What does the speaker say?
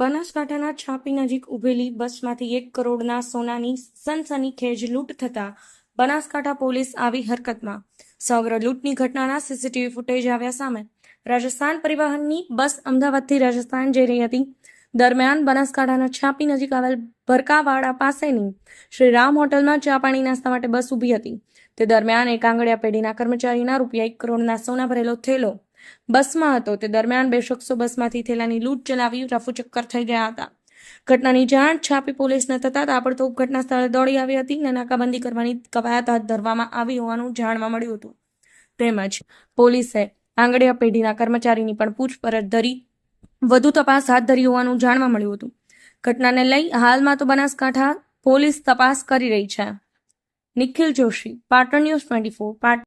બનાસકાંઠાના છાપી નજીક ઉભેલી બસમાંથી 1 કરોડના સોનાની સનસનીખેજ લૂંટ થતા બનાસકાંઠા પોલીસ આવી હરકતમાં। સમગ્ર લૂંટની ઘટનાના સીસીટીવી ફૂટેજ આવ્યા સામે। રાજસ્થાન પરિવહનની બસ અમદાવાદથી રાજસ્થાન જઈ રહી હતી। દરમિયાન બનાસકાંઠાના છાપી નજીક આવેલ ભરકાવાડા પાસેની શ્રી રામ હોટલમાં ચા પાણી નાસ્તા માટે બસ ઊભી હતી। તે દરમિયાન એક આંગળીયા પેઢીના કર્મચારીના રૂપિયા 1 કરોડના સોના ભરેલો થેલો બસમાં હતો। તે દરમિયાન બે શખ્સો બસમાંથી થેલાની લૂંટ ચલાવી રફુચક્કર થઈ ગયા હતા। ઘટનાની જાણ છાપી પોલીસને થતાં તાબડતોબ ઘટના સ્થળે દોડી આવી હતી અને નાકાબંધી કરવાની કવાયત હાથ ધરવામાં આવી હોવાનું જાણવા મળ્યું હતું। તેમજ પોલીસે આંગળીયા પેઢીના કર્મચારીની પણ પૂછપરછ ધરી વધુ તપાસ હાથ ધરી હોવાનું જાણવા મળ્યું હતું। ઘટનાને લઈ હાલમાં તો બનાસકાંઠા પોલીસ તપાસ કરી રહી છે। નિખિલ જોશી, પાટણ ન્યૂઝ 24।